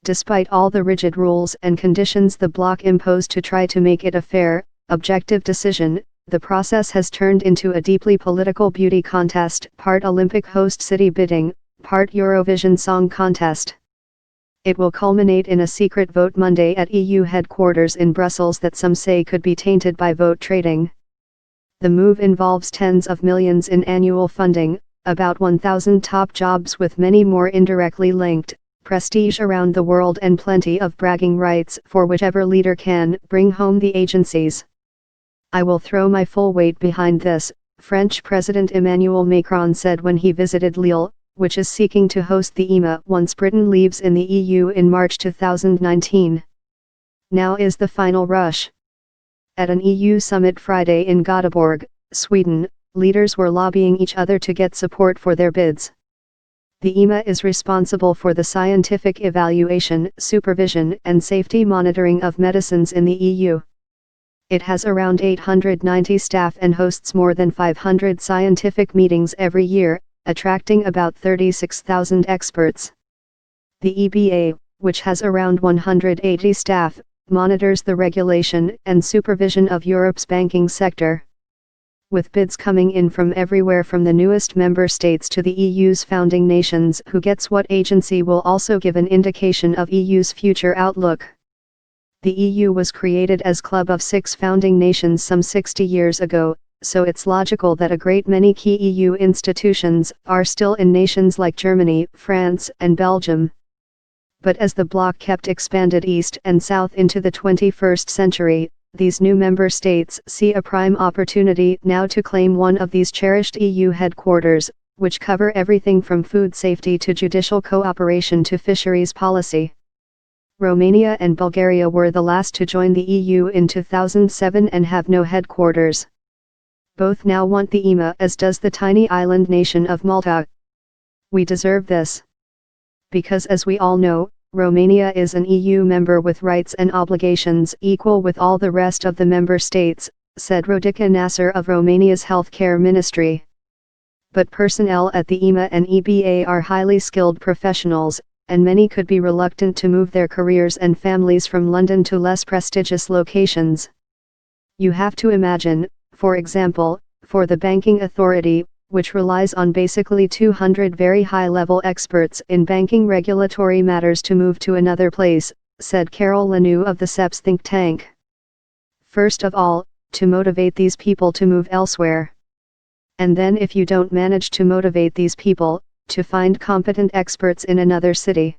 Despite all the rigid rules and conditions the bloc imposed to try to make it a fair, objective decision, the process has turned into a deeply political beauty contest, part Olympic host city bidding, part Eurovision Song Contest. It will culminate in a secret vote Monday at EU headquarters in Brussels that some say could be tainted by vote trading. The move involves tens of millions in annual funding, about 1,000 top jobs with many more indirectly linked, prestige around the world and plenty of bragging rights for whichever leader can bring home the agencies. I will throw my full weight behind this, French President Emmanuel Macron said when he visited Lille, which is seeking to host the EMA once Britain leaves in the EU in March 2019. Now is the final rush. At an EU summit Friday in Gothenburg, Sweden, leaders were lobbying each other to get support for their bids. The EMA is responsible for the scientific evaluation, supervision and safety monitoring of medicines in the EU. It has around 890 staff and hosts more than 500 scientific meetings every year, attracting about 36,000 experts. The EBA, which has around 180 staff, monitors the regulation and supervision of Europe's banking sector. With bids coming in from everywhere from the newest member states to the EU's founding nations, who gets what agency will also give an indication of EU's future outlook. The EU was created as club of 6 founding nations some 60 years ago, so it's logical that a great many key EU institutions are still in nations like Germany, France and Belgium. But as the bloc kept expanded east and south into the 21st century, these new member states see a prime opportunity now to claim one of these cherished EU headquarters, which cover everything from food safety to judicial cooperation to fisheries policy. Romania and Bulgaria were the last to join the EU in 2007 and have no headquarters. Both now want the EMA, as does the tiny island nation of Malta. We deserve this. Because as we all know, Romania is an EU member with rights and obligations equal with all the rest of the member states, said Rodica Nasser of Romania's healthcare ministry. But personnel at the EMA and EBA are highly skilled professionals, and many could be reluctant to move their careers and families from London to less prestigious locations. You have to imagine, for example, for the banking authority, which relies on basically 200 very high-level experts in banking regulatory matters to move to another place, said Carol Lanou of the CEPS think tank. First of all, to motivate these people to move elsewhere. And then if you don't manage to motivate these people, to find competent experts in another city.